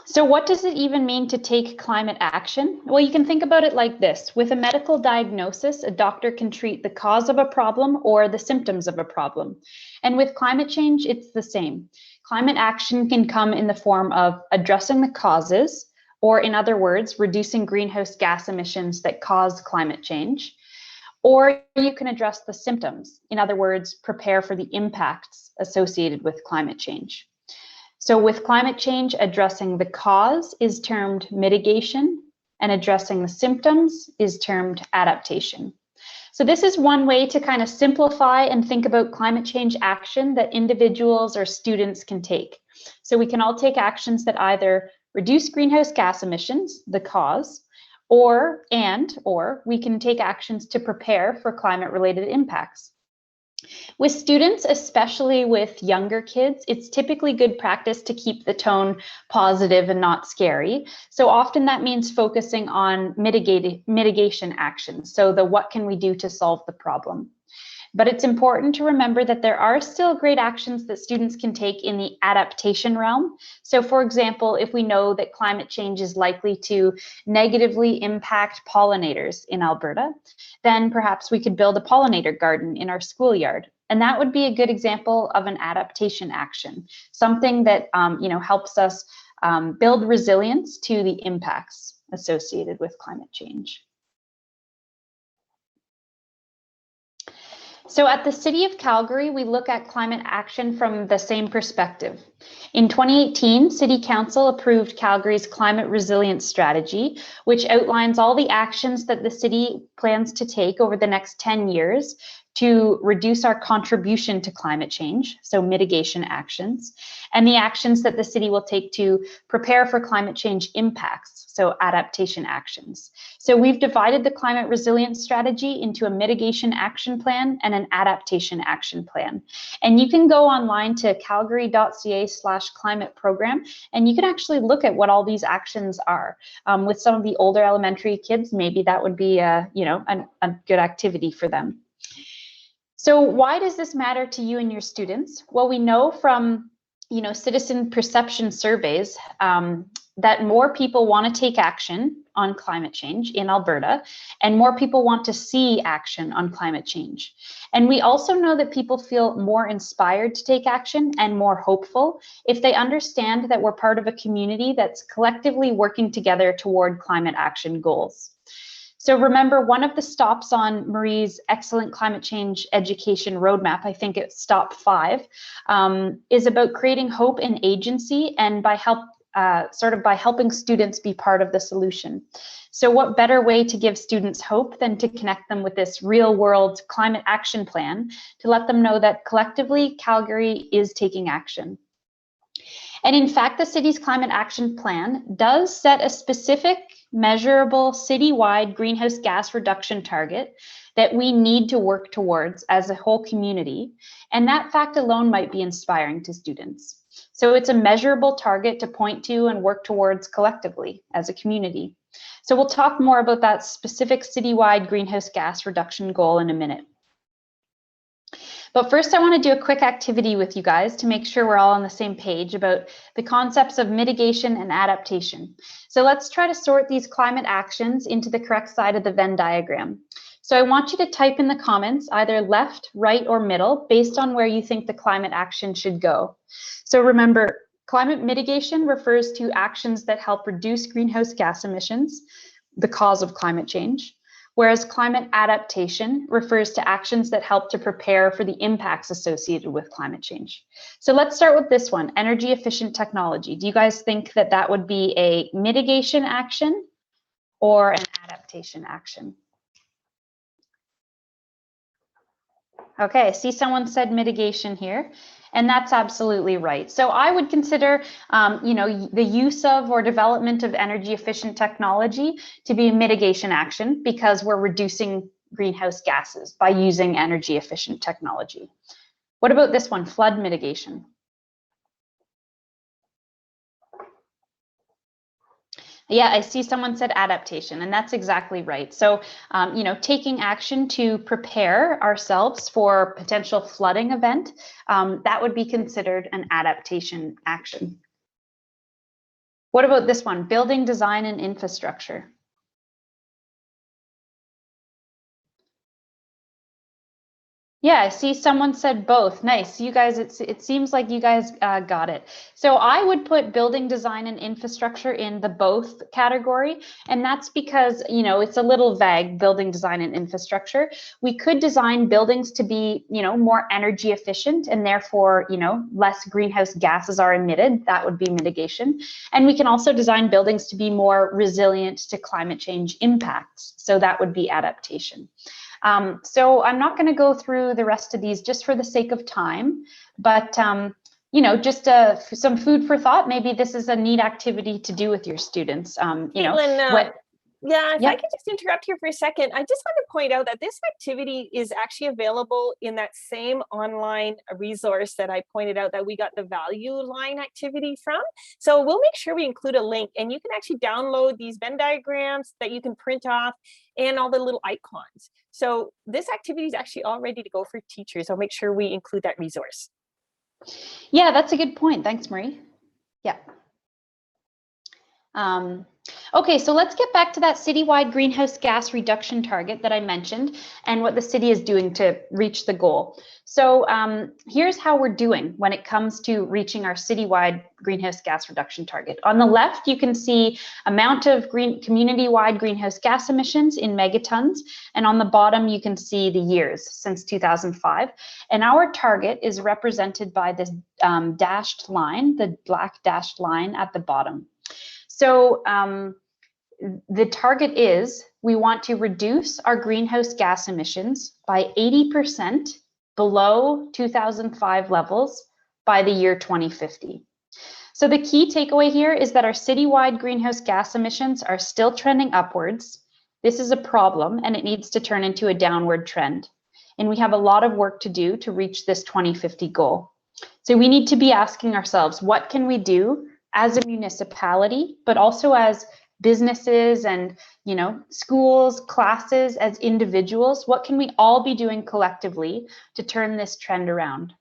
So what does it even mean to take climate action? Well, you can think about it like this. With a medical diagnosis, a doctor can treat the cause of a problem or the symptoms of a problem. And with climate change, it's the same. Climate action can come in the form of addressing the causes, or in other words, reducing greenhouse gas emissions that cause climate change. Or you can address the symptoms. In other words, prepare for the impacts associated with climate change. So with climate change, addressing the cause is termed mitigation, and addressing the symptoms is termed adaptation. So this is one way to kind of simplify and think about climate change action that individuals or students can take. So we can all take actions that either reduce greenhouse gas emissions, the cause, or we can take actions to prepare for climate-related impacts. With students, especially with younger kids, it's typically good practice to keep the tone positive and not scary. So often that means focusing on mitigation actions. So what can we do to solve the problem? But it's important to remember that there are still great actions that students can take in the adaptation realm. So for example, if we know that climate change is likely to negatively impact pollinators in Alberta, then perhaps we could build a pollinator garden in our schoolyard. And that would be a good example of an adaptation action, something that helps us build resilience to the impacts associated with climate change. So at the City of Calgary, we look at climate action from the same perspective. In 2018, City Council approved Calgary's Climate Resilience Strategy, which outlines all the actions that the city plans to take over the next 10 years to reduce our contribution to climate change, so mitigation actions, and the actions that the city will take to prepare for climate change impacts, so adaptation actions. So we've divided the climate resilience strategy into a mitigation action plan and an adaptation action plan. And you can go online to calgary.ca/climate program, and you can actually look at what all these actions are. With some of the older elementary kids, maybe that would be a good activity for them. So why does this matter to you and your students? Well, we know from citizen perception surveys that more people want to take action on climate change in Alberta, and more people want to see action on climate change. And we also know that people feel more inspired to take action and more hopeful if they understand that we're part of a community that's collectively working together toward climate action goals. So remember, one of the stops on Marie's excellent climate change education roadmap, I think it's stop 5, is about creating hope and agency, and by helping students be part of the solution. So what better way to give students hope than to connect them with this real world climate action plan to let them know that collectively Calgary is taking action. And in fact, the city's climate action plan does set a specific, measurable citywide greenhouse gas reduction target that we need to work towards as a whole community. And that fact alone might be inspiring to students. So it's a measurable target to point to and work towards collectively as a community. So we'll talk more about that specific citywide greenhouse gas reduction goal in a minute. But first, I want to do a quick activity with you guys to make sure we're all on the same page about the concepts of mitigation and adaptation. So let's try to sort these climate actions into the correct side of the Venn diagram. So I want you to type in the comments either left, right, or middle based on where you think the climate action should go. So remember, climate mitigation refers to actions that help reduce greenhouse gas emissions, the cause of climate change. Whereas climate adaptation refers to actions that help to prepare for the impacts associated with climate change. So let's start with this one, energy efficient technology. Do you guys think that that would be a mitigation action or an adaptation action? Okay, I see someone said mitigation here, and that's absolutely right. So I would consider, the use of or development of energy efficient technology to be a mitigation action because we're reducing greenhouse gases by using energy efficient technology. What about this one, flood mitigation? Yeah, I see someone said adaptation, and that's exactly right. So, taking action to prepare ourselves for potential flooding event, that would be considered an adaptation action. What about this one, building design and infrastructure? Yeah, I see someone said both. Nice. You guys, it seems like you guys got it. So I would put building design and infrastructure in the both category. And that's because, it's a little vague, building design and infrastructure. We could design buildings to be, more energy efficient and therefore, less greenhouse gases are emitted. That would be mitigation. And we can also design buildings to be more resilient to climate change impacts. So that would be adaptation. So I'm not going to go through the rest of these just for the sake of time, but just some food for thought. Maybe this is a neat activity to do with your students. Caitlin, yeah, if I Yep. could just interrupt here for a second, I just want to point out that this activity is actually available in that same online resource that I pointed out that we got the value line activity from. So we'll make sure we include a link, and you can actually download these Venn diagrams that you can print off and all the little icons. So this activity is actually all ready to go for teachers. I'll make sure we include that resource. Yeah, that's a good point. Thanks, Marie. Yeah. Okay, so let's get back to that citywide greenhouse gas reduction target that I mentioned and what the city is doing to reach the goal. So here's how we're doing when it comes to reaching our citywide greenhouse gas reduction target. On the left, you can see amount of community-wide greenhouse gas emissions in megatons, and on the bottom, you can see the years since 2005. And our target is represented by this dashed line, the black dashed line at the bottom. So the target is we want to reduce our greenhouse gas emissions by 80% below 2005 levels by the year 2050. So the key takeaway here is that our citywide greenhouse gas emissions are still trending upwards. This is a problem and it needs to turn into a downward trend. And we have a lot of work to do to reach this 2050 goal. So we need to be asking ourselves, what can we do as a municipality, but also as businesses and schools, classes, as individuals? What can we all be doing collectively to turn this trend around?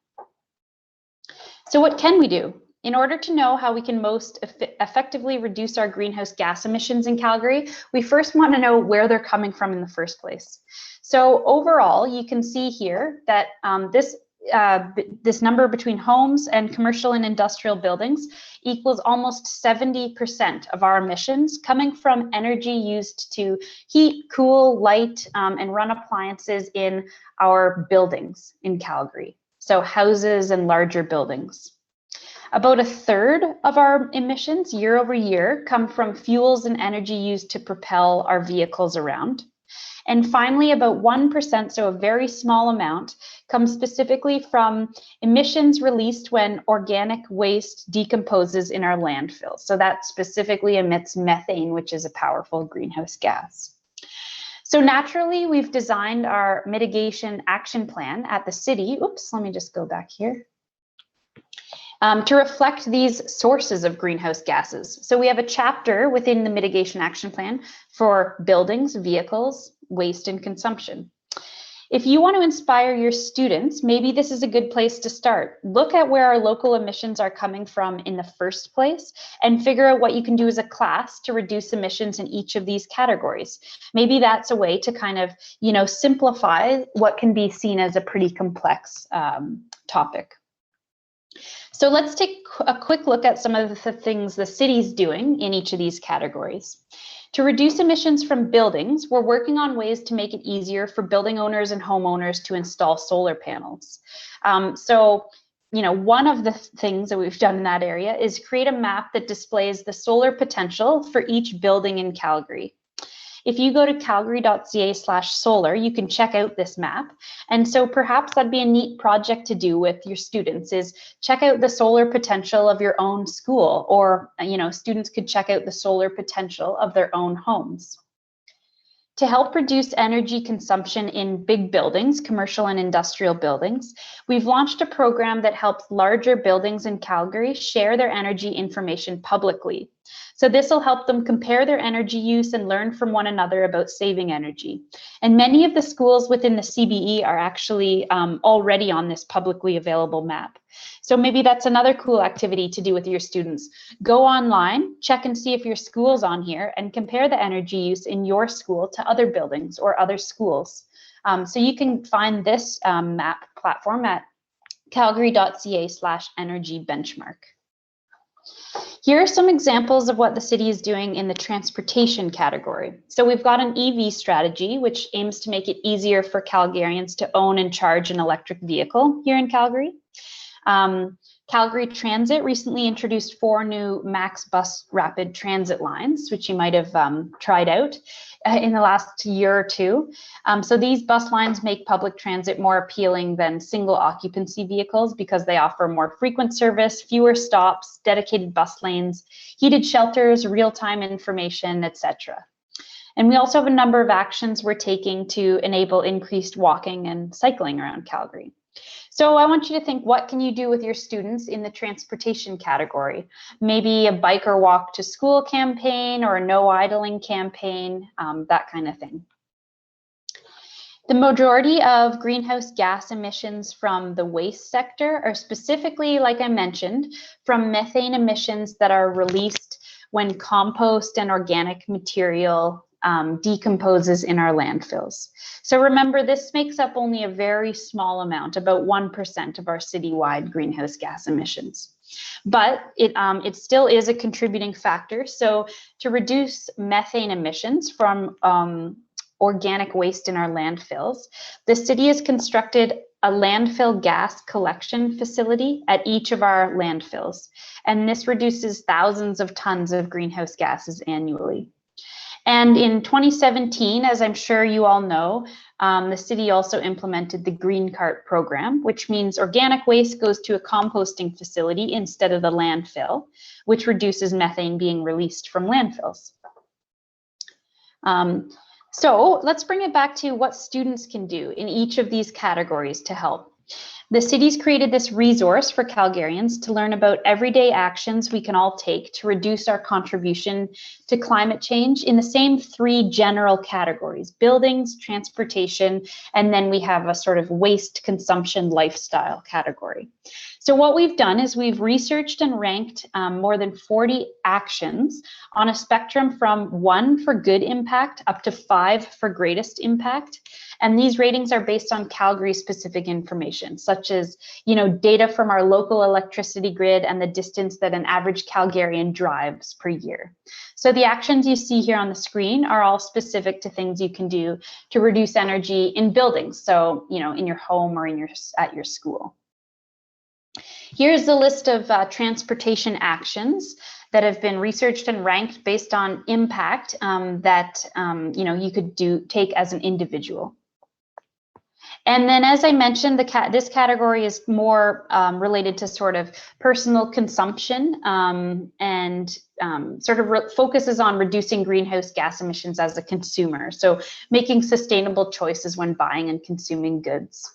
So what can we do? In order to know how we can most effectively reduce our greenhouse gas emissions in Calgary, we first want to know where they're coming from in the first place. So overall, you can see here that this number between homes and commercial and industrial buildings equals almost 70% of our emissions coming from energy used to heat, cool, light, and run appliances in our buildings in Calgary. So houses and larger buildings. About a third of our emissions year over year come from fuels and energy used to propel our vehicles around. And finally, about 1%, so a very small amount, comes specifically from emissions released when organic waste decomposes in our landfills. So that specifically emits methane, which is a powerful greenhouse gas. So naturally, we've designed our mitigation action plan at the city. Oops, let me just go back here. To reflect these sources of greenhouse gases. So we have a chapter within the mitigation action plan for buildings, vehicles, waste, and consumption. If you want to inspire your students, maybe this is a good place to start. Look at where our local emissions are coming from in the first place and figure out what you can do as a class to reduce emissions in each of these categories. Maybe that's a way to kind of, simplify what can be seen as a pretty complex topic. So let's take a quick look at some of the things the city's doing in each of these categories. To reduce emissions from buildings, we're working on ways to make it easier for building owners and homeowners to install solar panels. One of the things that we've done in that area is create a map that displays the solar potential for each building in Calgary. If you go to calgary.ca/solar, you can check out this map. And so perhaps that'd be a neat project to do with your students, is check out the solar potential of your own school, or students could check out the solar potential of their own homes. To help reduce energy consumption in big buildings, commercial and industrial buildings, we've launched a program that helps larger buildings in Calgary share their energy information publicly. So this will help them compare their energy use and learn from one another about saving energy. And many of the schools within the CBE are actually already on this publicly available map. So maybe that's another cool activity to do with your students. Go online, check and see if your school's on here, and compare the energy use in your school to other buildings or other schools. So you can find this map platform at calgary.ca/energy benchmark. Here are some examples of what the city is doing in the transportation category. So we've got an EV strategy, which aims to make it easier for Calgarians to own and charge an electric vehicle here in Calgary. Calgary Transit recently introduced 4 new Max Bus Rapid Transit lines, which you might have tried out in the last year or two. So these bus lines make public transit more appealing than single occupancy vehicles because they offer more frequent service, fewer stops, dedicated bus lanes, heated shelters, real-time information, etc. And we also have a number of actions we're taking to enable increased walking and cycling around Calgary. So I want you to think, what can you do with your students in the transportation category? Maybe a bike or walk to school campaign or a no idling campaign, that kind of thing. The majority of greenhouse gas emissions from the waste sector are specifically, like I mentioned, from methane emissions that are released when compost and organic material decomposes in our landfills. So remember, this makes up only a very small amount, about 1% of our citywide greenhouse gas emissions. But it still is a contributing factor. So to reduce methane emissions from organic waste in our landfills, the city has constructed a landfill gas collection facility at each of our landfills. And this reduces thousands of tons of greenhouse gases annually. And in 2017, as I'm sure you all know, the city also implemented the Green Cart program, which means organic waste goes to a composting facility instead of the landfill, which reduces methane being released from landfills. So let's bring it back to what students can do in each of these categories to help. The city's created this resource for Calgarians to learn about everyday actions we can all take to reduce our contribution to climate change in the same 3 general categories: buildings, transportation, and then we have a sort of waste consumption lifestyle category. So what we've done is we've researched and ranked more than 40 actions on a spectrum from 1 for good impact up to 5 for greatest impact. And these ratings are based on Calgary specific information, such as, data from our local electricity grid and the distance that an average Calgarian drives per year. So the actions you see here on the screen are all specific to things you can do to reduce energy in buildings. So, in your home or at your school. Here's the list of transportation actions that have been researched and ranked based on impact that you could take as an individual. And then, as I mentioned, this category is more related to sort of personal consumption and sort of focuses on reducing greenhouse gas emissions as a consumer. So making sustainable choices when buying and consuming goods.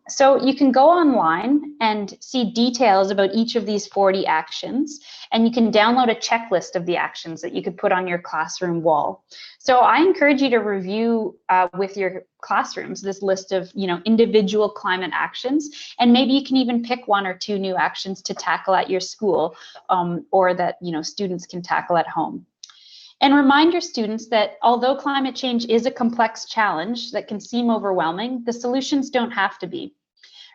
So you can go online and see details about each of these 40 actions, and you can download a checklist of the actions that you could put on your classroom wall. So I encourage you to review with your classrooms this list of individual climate actions, and maybe you can even pick 1 or 2 new actions to tackle at your school or that students can tackle at home. And remind your students that although climate change is a complex challenge that can seem overwhelming, the solutions don't have to be.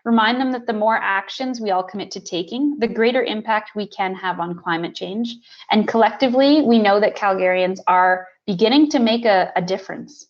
Remind them that the more actions we all commit to taking, the greater impact we can have on climate change. And collectively, we know that Calgarians are beginning to make a difference.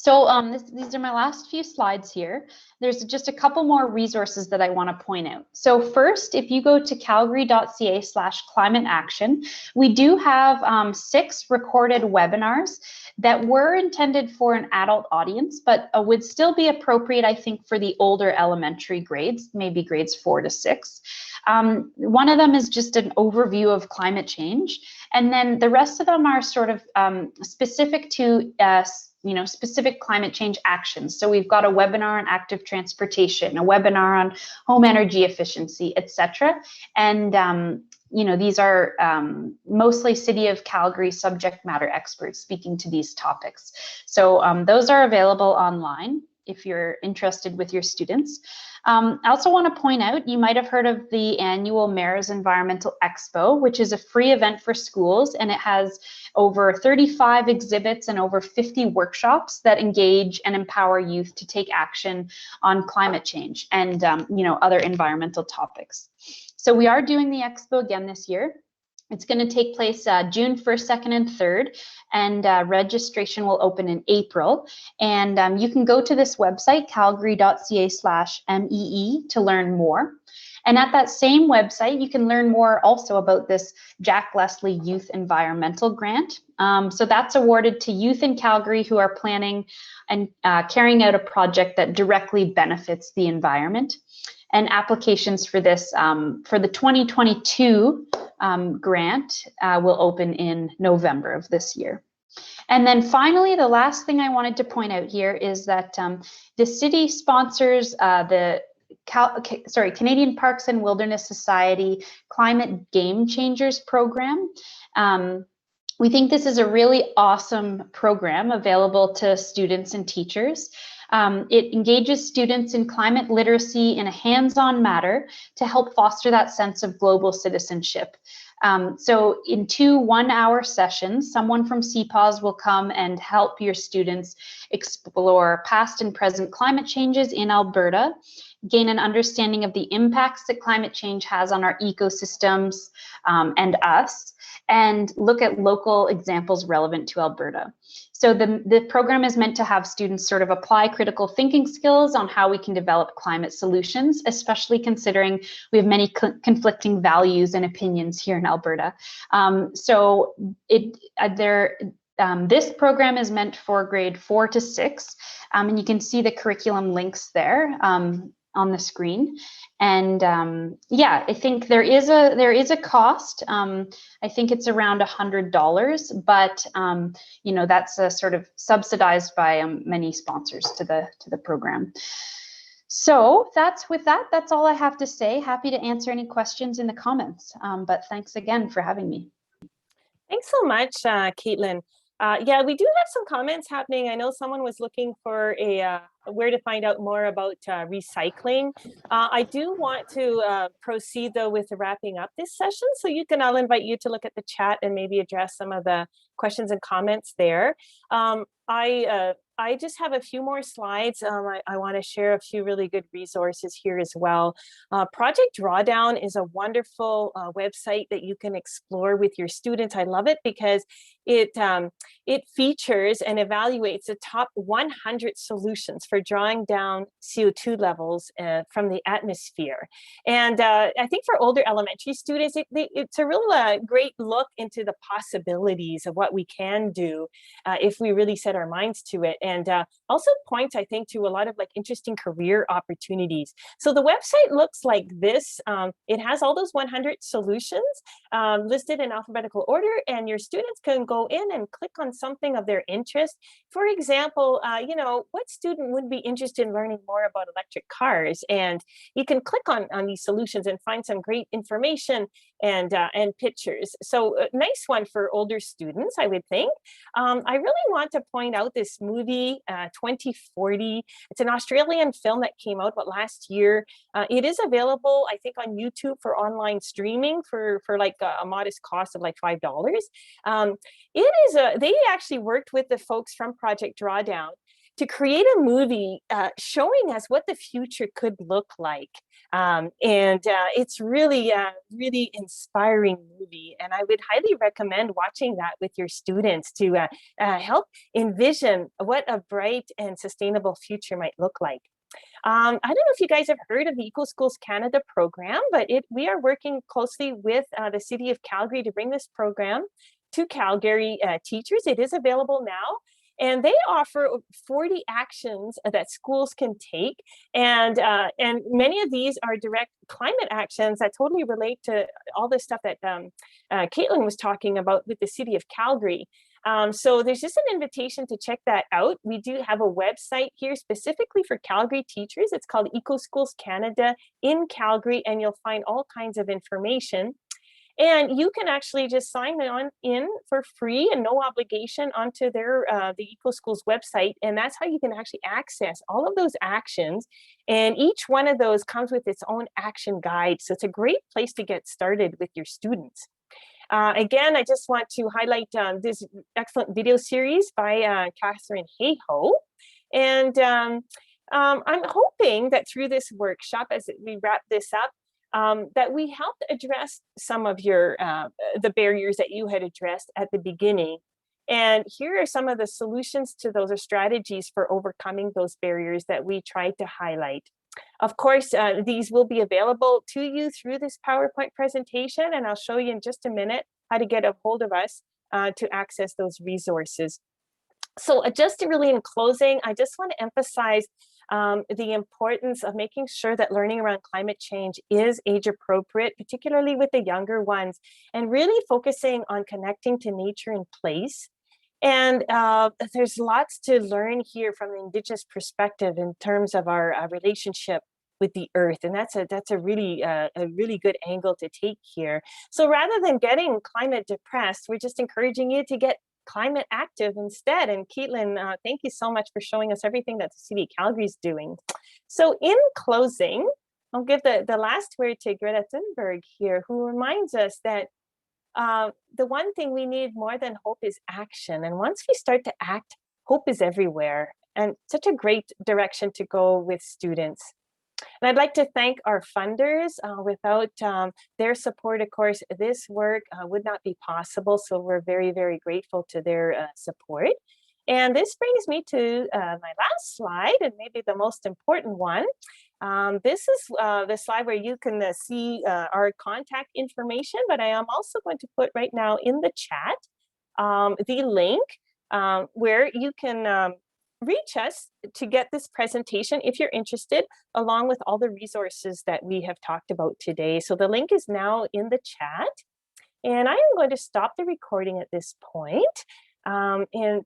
So these are my last few slides here. There's just a couple more resources that I want to point out. So first, if you go to calgary.ca/climate action, we do have 6 recorded webinars that were intended for an adult audience, but would still be appropriate, I think, for the older elementary grades, maybe grades 4 to 6. One of them is just an overview of climate change, and then the rest of them are sort of specific to specific climate change actions. So we've got a webinar on active transportation, a webinar on home energy efficiency, etc. And these are mostly City of Calgary subject matter experts speaking to these topics. So those are available online if you're interested with your students. I also want to point out, you might have heard of the annual Mayor's Environmental Expo, which is a free event for schools, and it has over 35 exhibits and over 50 workshops that engage and empower youth to take action on climate change and other environmental topics. So we are doing the expo again this year. It's going to take place June 1st, 2nd, and 3rd, and registration will open in April. And you can go to this website, calgary.ca/mee, to learn more. And at that same website, you can learn more also about this Jack Leslie Youth Environmental Grant. So that's awarded to youth in Calgary who are planning and carrying out a project that directly benefits the environment. And applications for this, for the 2022 grant will open in November of this year. And then finally, the last thing I wanted to point out here is that the city sponsors the Canadian Parks and Wilderness Society Climate Game Changers program. We think this is a really awesome program available to students and teachers. It engages students in climate literacy in a hands-on manner to help foster that sense of global citizenship. So in 2 one-hour sessions, someone from CPAWS will come and help your students explore past and present climate changes in Alberta, gain an understanding of the impacts that climate change has on our ecosystems and us, and look at local examples relevant to Alberta. So the program is meant to have students sort of apply critical thinking skills on how we can develop climate solutions, especially considering we have many conflicting values and opinions here in Alberta. This program is meant for grade 4 to 6, and you can see the curriculum links there on the screen. And yeah, I think there is a cost. I think it's around $100, but you know, that's sort of subsidized by many sponsors to the program. So that's all I have to say. Happy to answer any questions in the comments. But thanks again for having me. Thanks so much, Caitlin. Yeah, we do have some comments happening. I know someone was looking for where to find out more about recycling. I do want to proceed though with wrapping up this session. So I'll invite you to look at the chat and maybe address some of the questions and comments there. I just have a few more slides. I want to share a few really good resources here as well. Project Drawdown is a wonderful website that you can explore with your students. I love it because it features and evaluates the top 100 solutions for drawing down CO2 levels from the atmosphere. And I think for older elementary students, it's a real great look into the possibilities of what we can do if we really set our minds to it. And also points, I think, to a lot of like interesting career opportunities. So the website looks like this. It has all those 100 solutions listed in alphabetical order, and your students can go in and click on something of their interest. For example, you know, what student would be interested in learning more about electric cars? And you can click on these solutions and find some great information and pictures. So a nice one for older students, I would think. I really want to point out this movie, 2040. It's an Australian film that came out last year. It is available, I think, on YouTube for online streaming for like a modest cost of like $5. They actually worked with the folks from Project Drawdown to create a movie showing us what the future could look like. It's really, really inspiring movie. And I would highly recommend watching that with your students to help envision what a bright and sustainable future might look like. I don't know if you guys have heard of the Eco Schools Canada program, but we are working closely with the City of Calgary to bring this program to Calgary teachers. It is available now. And they offer 40 actions that schools can take. And many of these are direct climate actions that totally relate to all the stuff that Caitlin was talking about with the City of Calgary. So there's just an invitation to check that out. We do have a website here specifically for Calgary teachers. It's called Eco Schools Canada in Calgary, and you'll find all kinds of information. And you can actually just sign in for free and no obligation onto the Eco Schools website. And that's how you can actually access all of those actions. And each one of those comes with its own action guide. So it's a great place to get started with your students. Again, I just want to highlight this excellent video series by Catherine Hayhoe. And I'm hoping that through this workshop, as we wrap this up, that we helped address some of the barriers that you had addressed at the beginning. And here are some of the solutions to those, or strategies for overcoming those barriers that we tried to highlight. Of course, these will be available to you through this PowerPoint presentation, and I'll show you in just a minute how to get a hold of us to access those resources. So just really in closing, I just want to emphasize the importance of making sure that learning around climate change is age appropriate, particularly with the younger ones, and really focusing on connecting to nature and place. And there's lots to learn here from the Indigenous perspective in terms of our relationship with the earth, and that's a really good angle to take here. So rather than getting climate depressed, we're just encouraging you to get climate active instead. And Caitlin, thank you so much for showing us everything that the City of Calgary is doing. So in closing, I'll give the last word to Greta Thunberg here, who reminds us that the one thing we need more than hope is action. And once we start to act, hope is everywhere. And such a great direction to go with students. And I'd like to thank our funders. Without their support, of course, this work would not be possible. So we're very, very grateful to their support. And this brings me to my last slide, and maybe the most important one. This is the slide where you can see our contact information, but I am also going to put right now in the chat the link where you can reach us to get this presentation if you're interested, along with all the resources that we have talked about today. So the link is now in the chat, and I am going to stop the recording at this point. And